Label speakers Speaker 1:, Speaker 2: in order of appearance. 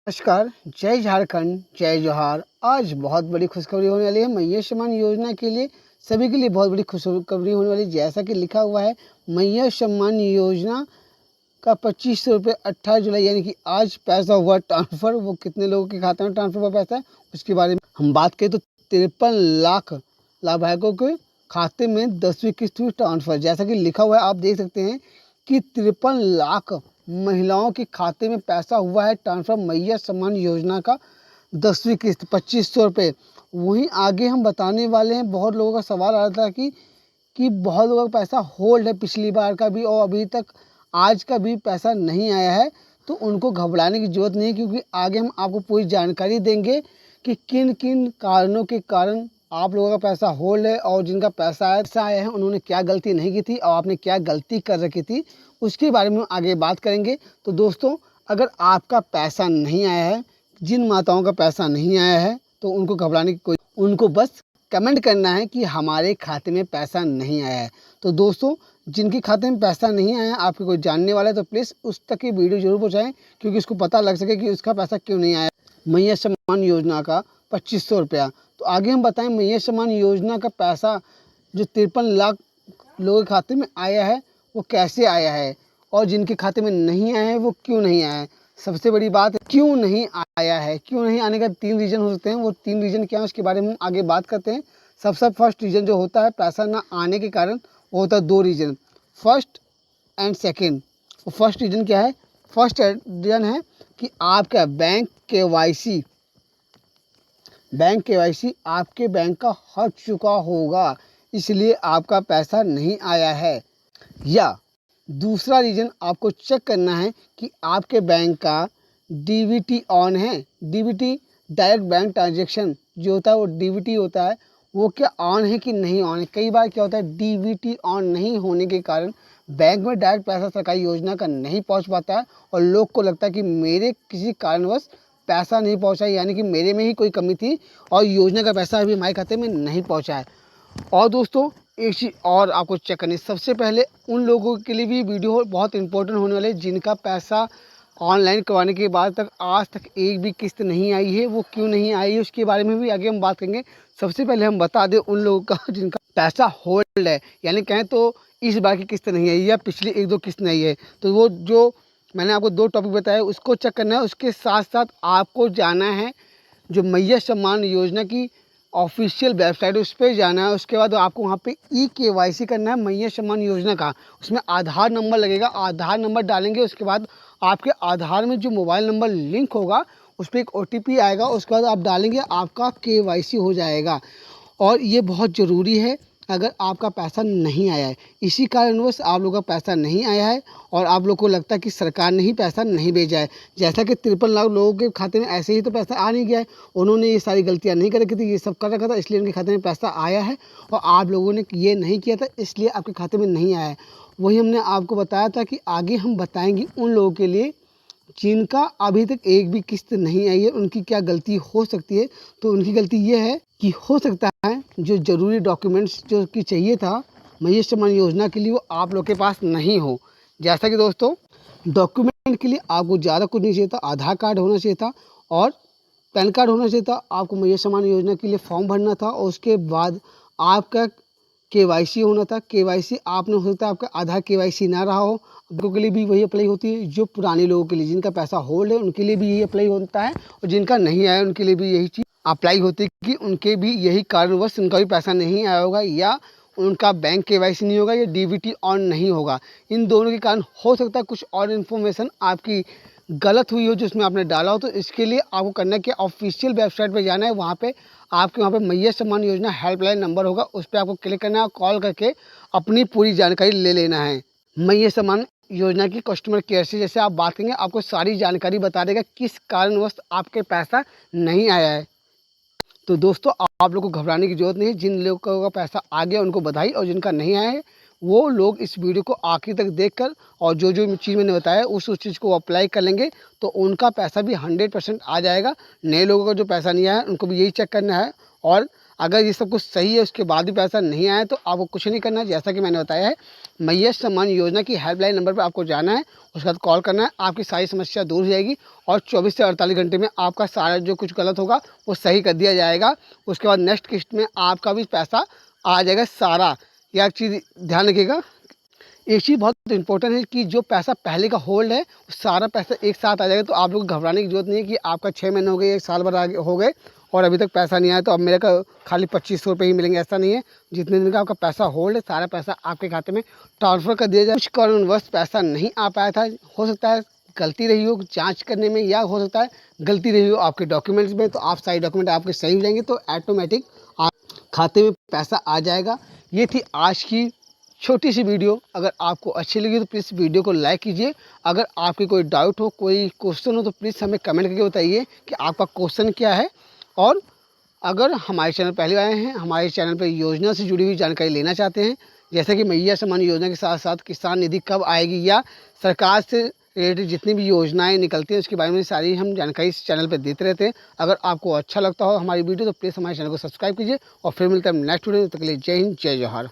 Speaker 1: नमस्कार, जय झारखंड, जय जोहार। आज बहुत बड़ी खुशखबरी होने वाली है मैया सम्मान योजना के लिए। सभी के लिए बहुत बड़ी खुशखबरी होने वाली है। जैसा कि लिखा हुआ है, मैया सम्मान योजना का 2500 रुपये 28 जुलाई यानी कि आज पैसा हुआ ट्रांसफ़र। वो कितने लोगों के खाते में ट्रांसफ़र हुआ पैसा, उसके बारे में हम बात करें तो 53 लाख लाभार्थियों के खाते में 10वीं किस्त हुई ट्रांसफ़र। जैसा कि लिखा हुआ है, आप देख सकते हैं कि 53 लाख महिलाओं के खाते में पैसा हुआ है ट्रांसफ़र मैया सम्मान योजना का 10वीं किस्त 2500 रुपये। वहीं आगे हम बताने वाले हैं। बहुत लोगों का सवाल आ रहा था कि बहुत लोगों का पैसा होल्ड है, पिछली बार का भी और अभी तक आज का भी पैसा नहीं आया है। तो उनको घबराने की ज़रूरत नहीं है, क्योंकि आगे हम आपको पूरी जानकारी देंगे कि किन किन कारणों के कारण आप लोगों का पैसा होल्ड है और जिनका पैसा आया है उन्होंने क्या गलती नहीं की थी और आपने क्या गलती कर रखी थी, उसके बारे में हम आगे बात करेंगे। तो दोस्तों, अगर आपका पैसा नहीं आया है, जिन माताओं का पैसा नहीं आया है, तो उनको घबराने की उनको बस कमेंट करना है कि हमारे खाते में पैसा नहीं आया है। तो दोस्तों, जिनके खाते में पैसा नहीं आया, आपके कोई जानने वाला है तो प्लीज़ उस तक ये वीडियो ज़रूर पहुँचाएँ, क्योंकि उसको पता लग सके कि उसका पैसा क्यों नहीं आया। मैया सम्मान योजना का 2500 रुपया। तो आगे हम बताएं, मैया सम्मान योजना का पैसा जो 53 लाख लोगों के खाते में आया है वो कैसे आया है, और जिनके खाते में नहीं आया है वो क्यों नहीं आया है। सबसे बड़ी बात है, क्यों नहीं आया है। क्यों नहीं आने का 3 रीज़न हो सकते हैं। वो 3 रीज़न क्या है उसके बारे में हम आगे बात करते हैं। सबसे फर्स्ट रीज़न जो होता है पैसा ना आने के कारण, वो होता है 2 रीज़न, फर्स्ट एंड सेकेंड। वो फर्स्ट रीज़न क्या है? फर्स्ट रीज़न है कि आपका बैंक केवाईसी आपके बैंक का हट चुका होगा, इसलिए आपका पैसा नहीं आया है। या दूसरा रीज़न, आपको चेक करना है कि आपके बैंक का डीबीटी ऑन है। डीबीटी डायरेक्ट बैंक ट्रांजैक्शन जो होता है, वो डीबीटी होता है, वो क्या ऑन है कि नहीं ऑन है। कई बार क्या होता है, डीबीटी ऑन नहीं होने के कारण बैंक में डायरेक्ट पैसा सरकारी योजना का नहीं पहुंच पाता है और लोग को लगता है कि मेरे किसी कारणवश पैसा नहीं पहुंचा, यानी कि मेरे में ही कोई कमी थी और योजना का पैसा अभी हमारे खाते में नहीं पहुंचा है। और दोस्तों, एक चीज़ और आपको चेक करनी है। सबसे पहले उन लोगों के लिए भी वीडियो बहुत इंपॉर्टेंट होने वाले है जिनका पैसा ऑनलाइन करवाने के बाद तक आज तक एक भी किस्त नहीं आई है। वो क्यों नहीं आई है उसके बारे में भी आगे हम बात करेंगे। सबसे पहले हम बता दें उन लोगों का जिनका पैसा होल्ड है, यानी कहें तो इस बार की किस्त नहीं आई या पिछली 1-2 किस्त नहीं है, तो वो जो मैंने आपको 2 टॉपिक बताया उसको चेक करना है। उसके साथ साथ आपको जाना है जो मैया सम्मान योजना की ऑफिशियल वेबसाइट, उस पर जाना है। उसके बाद आपको वहाँ पे केवाईसी करना है मैया सम्मान योजना का। उसमें आधार नंबर लगेगा, आधार नंबर डालेंगे। उसके बाद आपके आधार में जो मोबाइल नंबर लिंक होगा उस पर एक ओटीपी आएगा, उसके बाद आप डालेंगे, आपका केवाईसी हो जाएगा। और ये बहुत ज़रूरी है अगर आपका पैसा नहीं आया है। इसी कारणवश आप लोगों का पैसा नहीं आया है और आप लोग को लगता है कि सरकार ने ही पैसा नहीं भेजा है। जैसा कि 53 लाख लोगों के खाते में ऐसे ही तो पैसा आ नहीं गया है। उन्होंने ये सारी गलतियां नहीं कर रखी थी, ये सब कर रखा था, इसलिए उनके खाते में पैसा आया है और आप लोगों ने ये नहीं किया था, इसलिए आपके खाते में नहीं आया है। वही हमने आपको बताया था कि आगे हम बताएंगे उन लोगों के लिए जिनका अभी तक एक भी किस्त नहीं आई है, उनकी क्या गलती हो सकती है। तो उनकी गलती ये है कि हो सकता है जो ज़रूरी डॉक्यूमेंट्स जो कि चाहिए था मैया सम्मान योजना के लिए, वो आप लोग के पास नहीं हो। जैसा कि दोस्तों, डॉक्यूमेंट के लिए आपको ज़्यादा कुछ नहीं चाहिए था। आधार कार्ड होना चाहिए था और पैन कार्ड होना चाहिए था। आपको मैया सम्मान योजना के लिए फॉर्म भरना था और उसके बाद आपका केवाईसी होना था। केवाईसी आपने, हो सकता है आपका आधार केवाईसी ना रहा हो, लोगों के लिए भी वही अप्लाई होती है। जो पुराने लोगों के लिए जिनका पैसा होल्ड है उनके लिए भी यही अप्लाई होता है और जिनका नहीं आया उनके लिए भी यही चीज़ अप्लाई होती है कि उनके भी यही कारणवश उनका भी पैसा नहीं आया होगा, या उनका बैंक केवाईसी नहीं होगा, या डीबीटी ऑन नहीं होगा। इन दोनों के कारण हो सकता है कुछ और इन्फॉर्मेशन आपकी गलत हुई हो जो उसमें आपने डाला हो। तो इसके लिए आपको करना है कि ऑफिशियल वेबसाइट पे जाना है। वहाँ पे आपके वहाँ पे मैया सम्मान योजना हेल्पलाइन नंबर होगा, उस पर आपको क्लिक करना है और कॉल करके अपनी पूरी जानकारी ले लेना है। मैया सम्मान योजना की कस्टमर केयर से जैसे आप बात करेंगे, आपको सारी जानकारी बता देगा किस कारणवश आपके पैसा नहीं आया है। तो दोस्तों, आप लोग को घबराने की ज़रूरत नहीं है। जिन लोगों का पैसा आ गया उनको बधाई, और जिनका नहीं आया है वो लोग इस वीडियो को आखिर तक देखकर और जो जो चीज़ मैंने बताया उस चीज़ को अप्लाई कर लेंगे तो उनका पैसा भी 100% आ जाएगा। नए लोगों का जो पैसा नहीं आया उनको भी यही चेक करना है। और अगर ये सब कुछ सही है उसके बाद भी पैसा नहीं आया तो आपको कुछ नहीं करना है। जैसा कि मैंने बताया है, मैया सम्मान योजना की हेल्पलाइन नंबर पर आपको जाना है, उसके बाद कॉल करना है, आपकी सारी समस्या दूर हो जाएगी और 24 से 48 घंटे में आपका सारा जो कुछ गलत होगा वो सही कर दिया जाएगा। उसके बाद नेक्स्ट किस्त में आपका भी पैसा आ जाएगा सारा। यह एक चीज़ ध्यान रखिएगा। एक चीज़ बहुत इंपॉर्टेंट है कि जो पैसा पहले का होल्ड है वो सारा पैसा एक साथ आ जाएगा, तो आप लोग को घबराने की जरूरत नहीं है कि आपका 6 महीने हो गए, 1 साल भर आगे हो गए और अभी तक पैसा नहीं आया तो अब मेरे का खाली 2500 रुपये ही मिलेंगे। ऐसा नहीं है। जितने दिन का आपका पैसा होल्ड है सारा पैसा आपके खाते में ट्रांसफ़र कर दिया जाए। कुछ कारणवश पैसा नहीं आ पाया था, हो सकता है गलती रही हो जांच करने में, या हो सकता है गलती रही हो आपके डॉक्यूमेंट्स में, तो आप सारे डॉक्यूमेंट आपके सही हो जाएंगे तो ऑटोमेटिक आप खाते में पैसा आ जाएगा। ये थी आज की छोटी सी वीडियो। अगर आपको अच्छी लगी तो प्लीज़ वीडियो को लाइक कीजिए। अगर आपके कोई डाउट हो, कोई क्वेश्चन हो तो प्लीज़ हमें कमेंट करके बताइए कि आपका क्वेश्चन क्या है। और अगर हमारे चैनल पहले आए हैं, हमारे चैनल पर योजना से जुड़ी हुई जानकारी लेना चाहते हैं, जैसे कि मैया सम्मान योजना के साथ साथ किसान निधि कब आएगी या सरकार से रिलेटेड जितनी भी योजनाएं निकलती हैं उसके बारे में सारी हम जानकारी इस चैनल पर देते रहते हैं। अगर आपको अच्छा लगता हो हमारी वीडियो तो प्लीज़ हमारे चैनल को सब्सक्राइब कीजिए और फिर मिलते हैं नेक्स्ट वीडियो में। तब तक के लिए जय हिंद, जय जोहार।